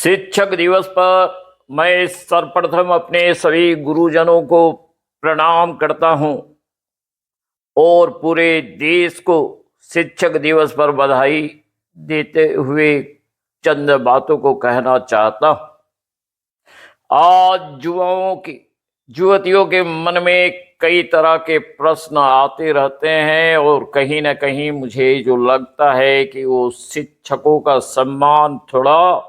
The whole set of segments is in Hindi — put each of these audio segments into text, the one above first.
शिक्षक दिवस पर मैं सर्वप्रथम अपने सभी गुरुजनों को प्रणाम करता हूं और पूरे देश को शिक्षक दिवस पर बधाई देते हुए चंद बातों को कहना चाहता हूं। आज युवतियों के मन में कई तरह के प्रश्न आते रहते हैं और कहीं ना कहीं मुझे जो लगता है कि वो शिक्षकों का सम्मान थोड़ा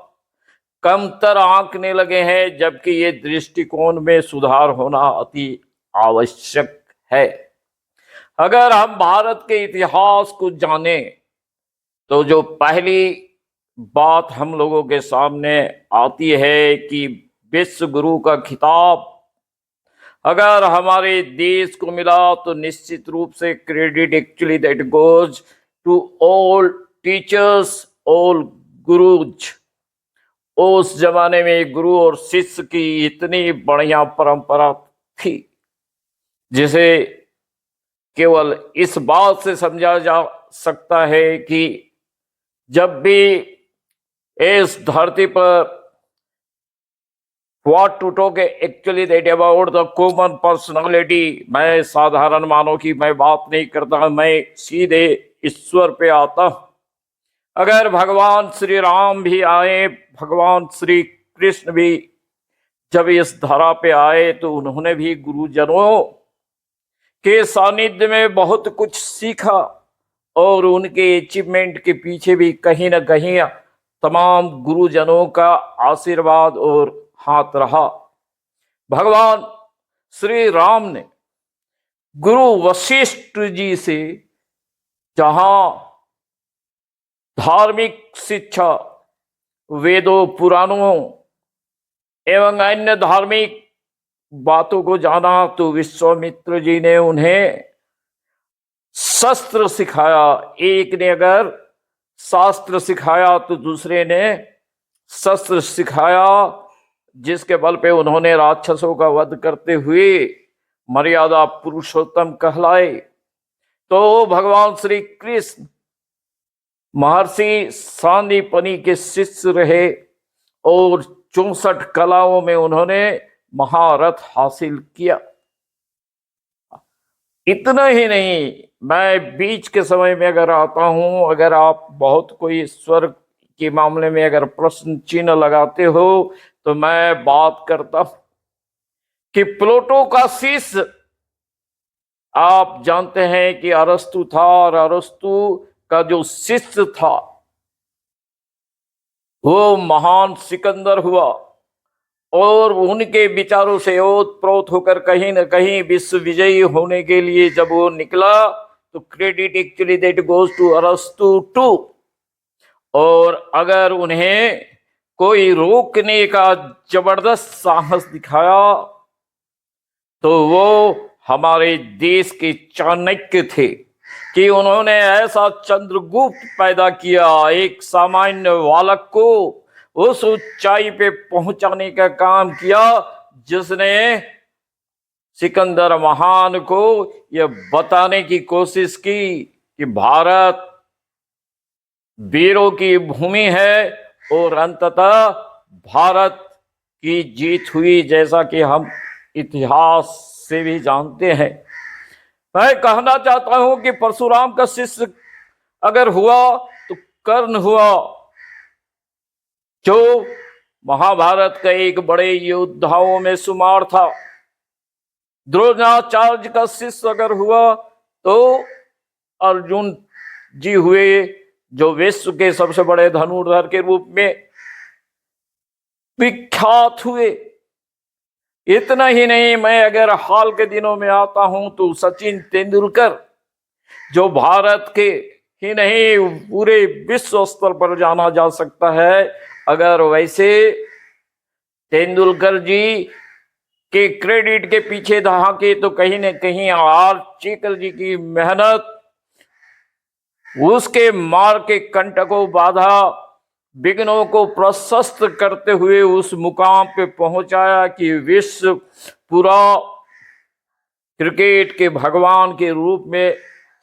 कमतर आंकने लगे हैं, जबकि ये दृष्टिकोण में सुधार होना अति आवश्यक है। अगर हम भारत के इतिहास को जाने तो जो पहली बात हम लोगों के सामने आती है कि विश्व गुरु का खिताब अगर हमारे देश को मिला तो निश्चित रूप से credit actually that goes to all teachers, all gurus. उस जमाने में गुरु और शिष्य की इतनी बढ़िया परंपरा थी जिसे केवल इस बात से समझा जा सकता है कि जब भी इस धरती पर what to talk actually that about the common personality, मैं साधारण मानव की मैं बात नहीं करता, मैं सीधे ईश्वर पे आता हूं। अगर भगवान श्री राम भी आए, भगवान श्री कृष्ण भी जब इस धरा पे आए तो उन्होंने भी गुरुजनों के सानिध्य में बहुत कुछ सीखा और उनके अचीवमेंट के पीछे भी कहीं ना कहीं तमाम गुरुजनों का आशीर्वाद और हाथ रहा। भगवान श्री राम ने गुरु वशिष्ठ जी से जहां धार्मिक शिक्षा, वेदों, पुराणों एवं अन्य धार्मिक बातों को जाना, तो विश्वामित्र जी ने उन्हें शस्त्र सिखाया। एक ने अगर शास्त्र सिखाया तो दूसरे ने शस्त्र सिखाया, जिसके बल पे उन्होंने राक्षसों का वध करते हुए मर्यादा पुरुषोत्तम कहलाए। तो भगवान श्री कृष्ण महर्षि सांदीपनि के शिष्य रहे और 64 कलाओं में उन्होंने महारथ हासिल किया। इतना ही नहीं, मैं बीच के समय में अगर आता हूं, अगर आप बहुत कोई ईश्वर के मामले में अगर प्रश्न चिन्ह लगाते हो तो मैं बात करता हूं कि प्लेटो का शिष्य, आप जानते हैं कि अरस्तु था और अरस्तु का जो शिष्य था वो महान सिकंदर हुआ और उनके विचारों से ओतप्रोत होकर कहीं न कहीं विश्व विजयी होने के लिए जब वो निकला तो credit actually that goes to अरस्तु टू। और अगर उन्हें कोई रोकने का जबरदस्त साहस दिखाया तो वो हमारे देश के चाणक्य थे कि उन्होंने ऐसा चंद्रगुप्त पैदा किया, एक सामान्य बालक को उस ऊंचाई पे पहुंचाने का काम किया जिसने सिकंदर महान को यह बताने की कोशिश की कि भारत वीरों की भूमि है और अंततः भारत की जीत हुई, जैसा कि हम इतिहास से भी जानते हैं। मैं कहना चाहता हूं कि परशुराम का शिष्य अगर हुआ तो कर्ण हुआ, जो महाभारत का एक बड़े योद्धाओं में शुमार था। द्रोणाचार्य का शिष्य अगर हुआ तो अर्जुन जी हुए, जो विश्व के सबसे बड़े धनुर्धर के रूप में विख्यात हुए। इतना ही नहीं, मैं अगर हाल के दिनों में आता हूं तो सचिन तेंदुलकर, जो भारत के ही नहीं पूरे विश्व स्तर पर जाना जा सकता है, अगर वैसे तेंदुलकर जी के क्रेडिट के पीछे दहाके तो कहीं न कहीं आर चेकर जी की मेहनत, उसके मार के कंटकों बाधा विघ्नों को प्रशस्त करते हुए उस मुकाम पे पहुंचाया कि विश्व पूरा क्रिकेट के भगवान के रूप में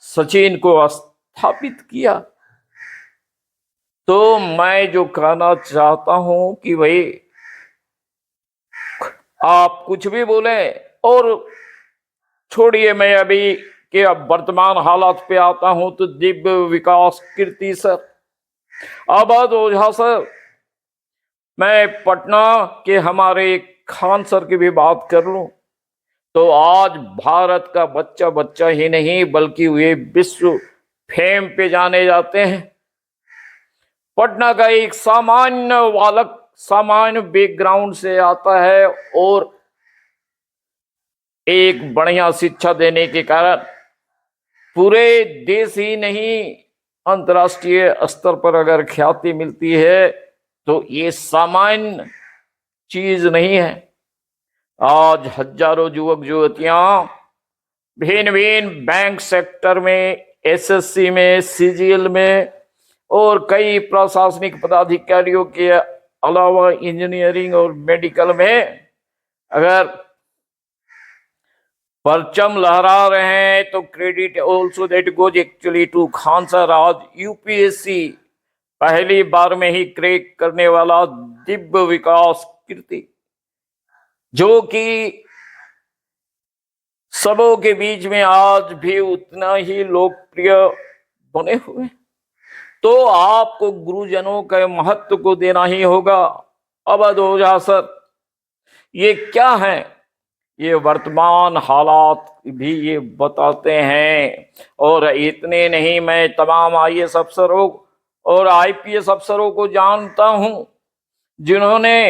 सचिन को स्थापित किया। तो मैं जो कहना चाहता हूं कि भाई आप कुछ भी बोले, और छोड़िए, मैं अभी के अब वर्तमान हालात पे आता हूं। तो दिव्य विकास कीर्ति सर, आबाद ओझा सर, मैं पटना के हमारे खान सर की भी बात कर लूं तो आज भारत का बच्चा बच्चा ही नहीं बल्कि वे विश्व फेम पे जाने जाते हैं। पटना का एक सामान्य बालक सामान्य बैकग्राउंड से आता है और एक बढ़िया शिक्षा देने के कारण पूरे देश ही नहीं अंतर्राष्ट्रीय स्तर पर अगर ख्याति मिलती है तो ये सामान्य चीज नहीं है। आज हजारों युवक युवतियां भिन्न भिन्न बैंक सेक्टर में, एसएससी में, सीजीएल में और कई प्रशासनिक पदाधिकारियों के अलावा इंजीनियरिंग और मेडिकल में अगर परचम लहरा रहे हैं तो credit also that goes actually to Khan sir. आज यूपीएससी पहली बार में ही क्रैक करने वाला दिव्य विकास कीर्ति, जो कि सबों के बीच में आज भी उतना ही लोकप्रिय बने हुए, तो आपको गुरुजनों के महत्व को देना ही होगा। अवध ओझा सर, ये क्या है? ये वर्तमान हालात भी ये बताते हैं। और इतने नहीं, मैं तमाम आईएएस अफसरों और आईपीएस अफसरों को जानता हूं जिन्होंने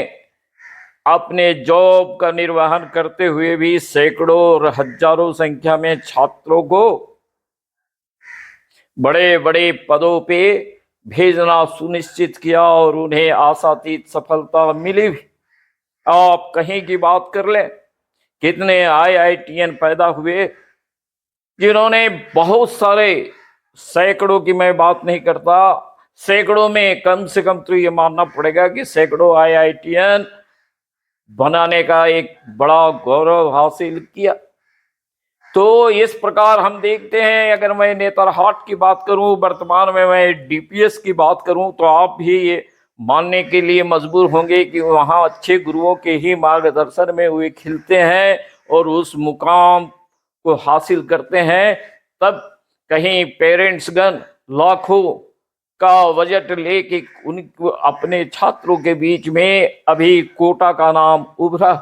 अपने जॉब का निर्वहन करते हुए भी सैकड़ों और हजारों संख्या में छात्रों को बड़े बड़े पदों पे भेजना सुनिश्चित किया और उन्हें आशातीत सफलता मिली भी। आप कहीं की बात कर लें, कितने आईआईटीएन पैदा हुए जिन्होंने बहुत सारे, सैकड़ों की मैं बात नहीं करता, सैकड़ों में कम से कम तो ये मानना पड़ेगा कि सैकड़ों आईआईटीएन बनाने का एक बड़ा गौरव हासिल किया। तो इस प्रकार हम देखते हैं, अगर मैं नेतरहाट की बात करूं, वर्तमान में मैं डीपीएस की बात करूं, तो आप भी ये मानने के लिए मजबूर होंगे कि वहां अच्छे गुरुओं के ही मार्गदर्शन में वे खिलते हैं और उस मुकाम को हासिल करते हैं। तब कहीं पेरेंट्सगण लाखों का बजट लेके उनको अपने छात्रों के बीच में अभी कोटा का नाम उभरा,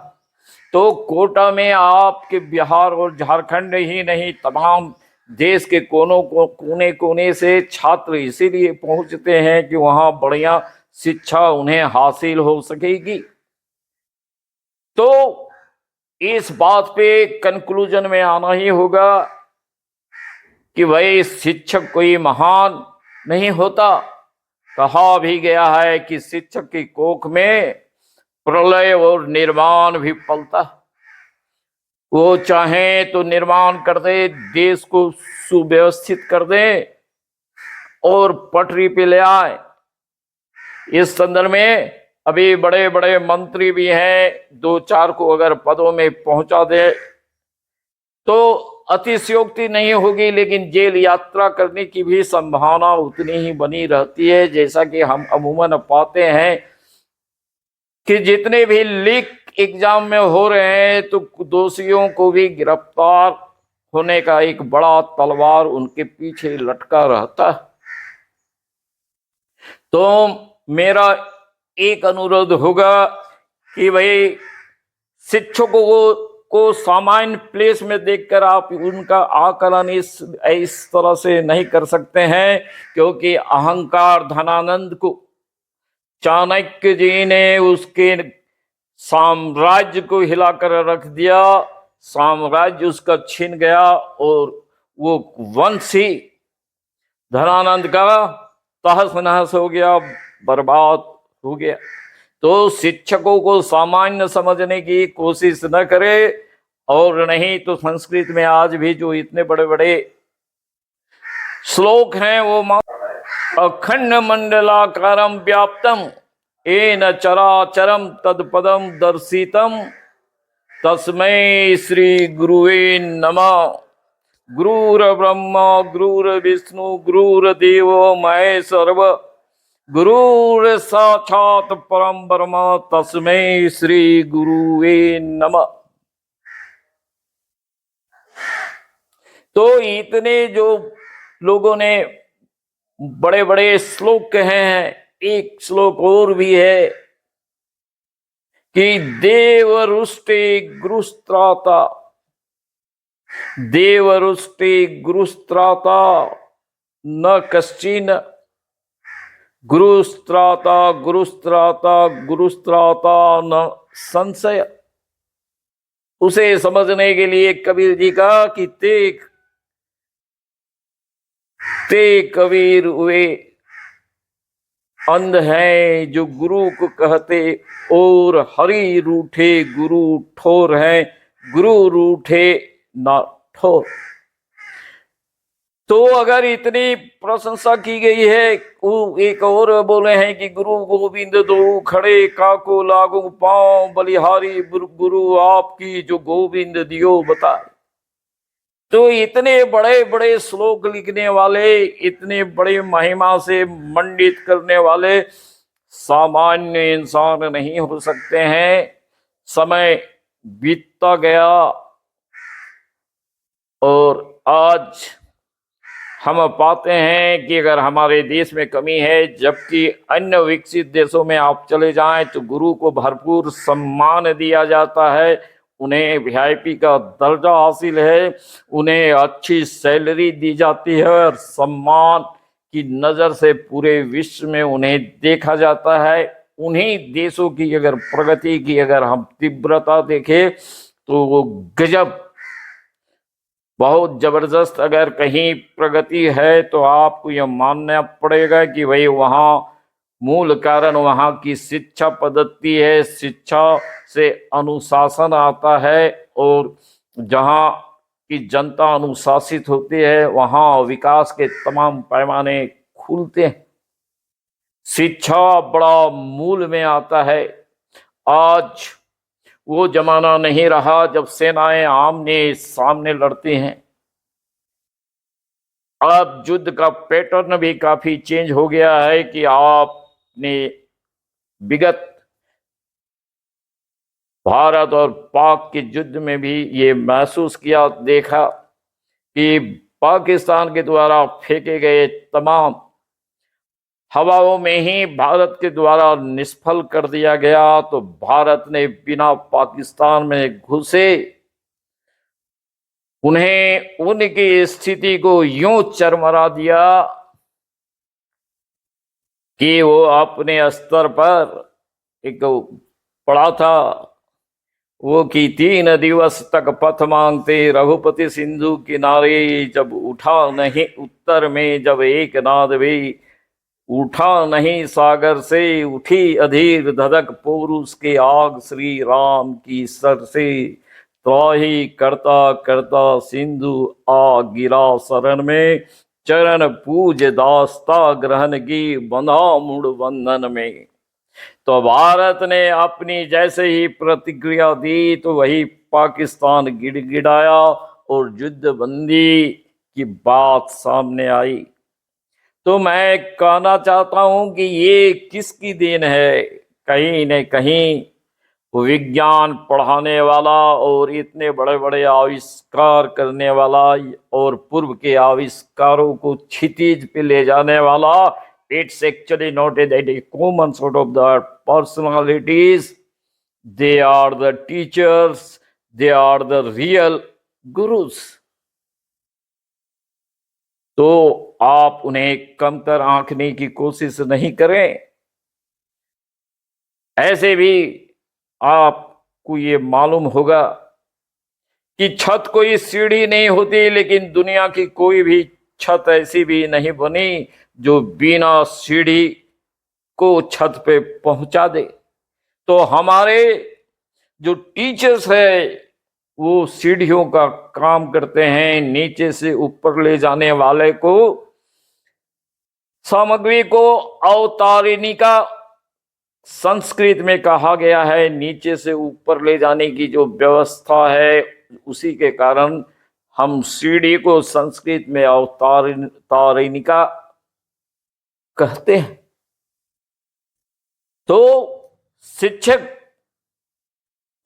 तो कोटा में आपके बिहार और झारखंड ही नहीं तमाम देश के कोने कोने से छात्र इसीलिए पहुंचते हैं कि वहां बढ़िया शिक्षा उन्हें हासिल हो सकेगी। तो इस बात पे कंक्लूजन में आना ही होगा कि भाई शिक्षक कोई महान नहीं होता। कहा भी गया है कि शिक्षक की कोख में प्रलय और निर्माण भी पलता। वो चाहे तो निर्माण कर दे, देश को सुव्यवस्थित कर दे और पटरी पे ले आए। इस संदर्भ में अभी बड़े बड़े मंत्री भी हैं, दो चार को अगर पदों में पहुंचा दे तो अतिशयोक्ति नहीं होगी, लेकिन जेल यात्रा करने की भी संभावना उतनी ही बनी रहती है। जैसा कि हम अमूमन पाते हैं कि जितने भी लीक एग्जाम में हो रहे हैं तो दोषियों को भी गिरफ्तार होने का एक बड़ा तलवार उनके पीछे लटका रहता है। तो मेरा एक अनुरोध होगा कि भाई शिक्षकों को सामान्य प्लेस में देखकर आप उनका आकलन इस तरह से नहीं कर सकते हैं, क्योंकि अहंकार धनानंद को चाणक्य जी ने उसके साम्राज्य को हिलाकर रख दिया, साम्राज्य उसका छिन गया और वो वंश ही धनानंद का तहस नहस हो गया, बर्बाद हो गया। तो शिक्षकों को सामान्य समझने की कोशिश न करे, और नहीं तो संस्कृत में आज भी जो इतने बड़े बड़े श्लोक हैं वो अखंड मंडलाकारम व्याप्तम येन चराचरम तत्पदम दर्शितम तस्मै श्री गुरुवे नमः। गुरुर्ब्रह्मा गुरुर्विष्णु गुरुर्देवो महेश्वर गुरुर् साक्षात् परम ब्रह्म तस्मै श्री गुरुवे नमः। तो इतने जो लोगों ने बड़े बड़े श्लोक कहे हैं, एक श्लोक और भी है कि देवरुष्टे गुरुस्त्राता, देवरुष्टे गुरुस्त्राता न कश्चिन, गुरुस्त्राता गुरुस्त्राता गुरुस्त्राता न संशय। उसे समझने के लिए कबीर जी का कि ते कबीर हुए अंध हैं जो गुरु को कहते, और हरि रूठे गुरु ठोर हैं, गुरु रूठे ना ठोर। तो अगर इतनी प्रशंसा की गई है, वो एक और बोले हैं कि गुरु गोविंद दो खड़े काको लागू पांव बलिहारी, गुरु आपकी जो गोविंद दियो बताए। तो इतने बड़े बड़े श्लोक लिखने वाले, इतने बड़े महिमा से मंडित करने वाले सामान्य इंसान नहीं हो सकते हैं। समय बीतता गया और आज हम पाते हैं कि अगर हमारे देश में कमी है, जबकि अन्य विकसित देशों में आप चले जाएं तो गुरु को भरपूर सम्मान दिया जाता है, उन्हें वीआईपी का दर्जा हासिल है, उन्हें अच्छी सैलरी दी जाती है और सम्मान की नज़र से पूरे विश्व में उन्हें देखा जाता है। उन्हीं देशों की अगर प्रगति की अगर हम तीव्रता देखें तो वो गजब, बहुत जबरदस्त अगर कहीं प्रगति है तो आपको यह मानना पड़ेगा कि भाई वहाँ मूल कारण वहाँ की शिक्षा पद्धति है। शिक्षा से अनुशासन आता है और जहाँ की जनता अनुशासित होती है वहाँ विकास के तमाम पैमाने खुलते हैं। शिक्षा बड़ा मूल में आता है। आज वो जमाना नहीं रहा जब सेनाएं आमने सामने लड़ती हैं। अब युद्ध का पैटर्न भी काफी चेंज हो गया है कि आपने विगत भारत और पाक के युद्ध में भी ये महसूस किया, देखा कि पाकिस्तान के द्वारा फेंके गए तमाम हवाओं में ही भारत के द्वारा निष्फल कर दिया गया। तो भारत ने बिना पाकिस्तान में घुसे उन्हें उनकी स्थिति को यूं चरमरा दिया कि वो अपने स्तर पर एक पड़ा था वो कि 3 दिवस तक पथ मांगते रघुपति सिंधु किनारे, जब उठा नहीं उत्तर में जब एक नाद भी, उठा नहीं सागर से उठी अधीर धधक, पौरुष के आग श्री राम की सर से, त्राही करता करता सिंधु आ गिरा शरण में, चरण पूज दास्ता ग्रहण की बंधा मुड़ बंधन में। तो भारत ने अपनी जैसे ही प्रतिक्रिया दी तो वही पाकिस्तान गिड़गिड़ाया और युद्ध बंदी की बात सामने आई। तो मैं कहना चाहता हूं कि ये किसकी देन है? कहीं न कहीं विज्ञान पढ़ाने वाला और इतने बड़े बड़े आविष्कार करने वाला और पूर्व के आविष्कारों को क्षितिज पे ले जाने वाला, it's actually not a common sort of the personalities. They are the teachers, they are the real gurus. तो आप उन्हें कमतर आंकने की कोशिश नहीं करें। ऐसे भी आपको ये मालूम होगा कि छत कोई सीढ़ी नहीं होती, लेकिन दुनिया की कोई भी छत ऐसी भी नहीं बनी जो बिना सीढ़ी को छत पे पहुंचा दे। तो हमारे जो टीचर्स है वो सीढ़ियों का काम करते हैं, नीचे से ऊपर ले जाने वाले को, सामग्री को अवतारिणी का संस्कृत में कहा गया है। नीचे से ऊपर ले जाने की जो व्यवस्था है उसी के कारण हम सीढ़ी को संस्कृत में अवतारिणी का कहते हैं। तो शिक्षक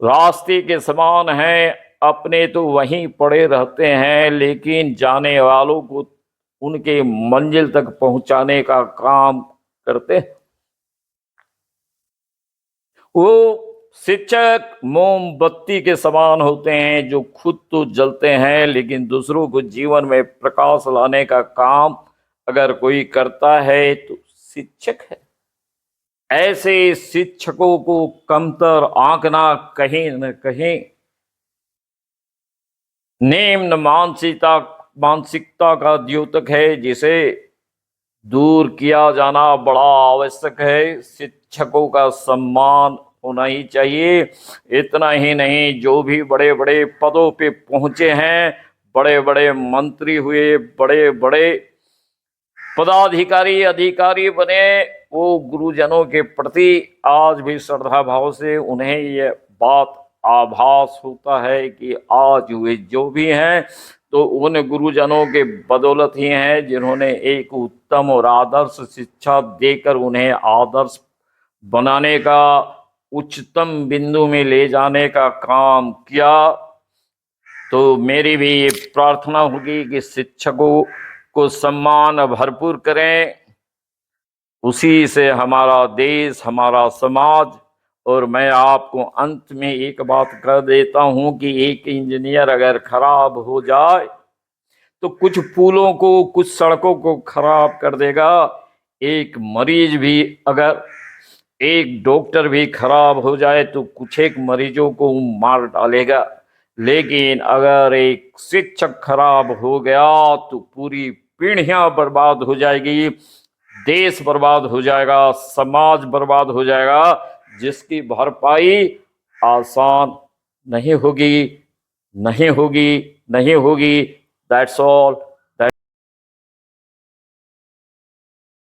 रास्ते के समान हैं, अपने तो वहीं पड़े रहते हैं, लेकिन जाने वालों को उनके मंजिल तक पहुंचाने का काम करते हैं। वो शिक्षक मोमबत्ती के समान होते हैं, जो खुद तो जलते हैं लेकिन दूसरों को जीवन में प्रकाश लाने का काम अगर कोई करता है तो शिक्षक है। ऐसे शिक्षकों को कमतर आंकना कहीं न कहीं निम्न मानसिकता का द्योतक है, जिसे दूर किया जाना बड़ा आवश्यक है। शिक्षकों का सम्मान होना ही चाहिए। इतना ही नहीं, जो भी बड़े बड़े पदों पे पहुंचे हैं, बड़े बड़े मंत्री हुए, बड़े बड़े पदाधिकारी अधिकारी बने, वो गुरुजनों के प्रति आज भी श्रद्धा भाव से उन्हें ये बात आभास होता है कि आज वे जो भी हैं तो उन गुरुजनों के बदौलत ही हैं, जिन्होंने एक उत्तम और आदर्श शिक्षा देकर उन्हें आदर्श बनाने का, उच्चतम बिंदु में ले जाने का काम किया। तो मेरी भी ये प्रार्थना होगी कि शिक्षकों को सम्मान भरपूर करें, उसी से हमारा देश, हमारा समाज। और मैं आपको अंत में एक बात कह देता हूं कि एक इंजीनियर अगर खराब हो जाए तो कुछ पुलों को, कुछ सड़कों को खराब कर देगा। एक मरीज भी, अगर एक डॉक्टर भी खराब हो जाए तो कुछ एक मरीजों को मार डालेगा। लेकिन अगर एक शिक्षक खराब हो गया तो पूरी पीढ़ियां बर्बाद हो जाएगी, देश बर्बाद हो जाएगा, समाज बर्बाद हो जाएगा, जिसकी भरपाई आसान नहीं होगी, नहीं होगी, नहीं होगी। That's all.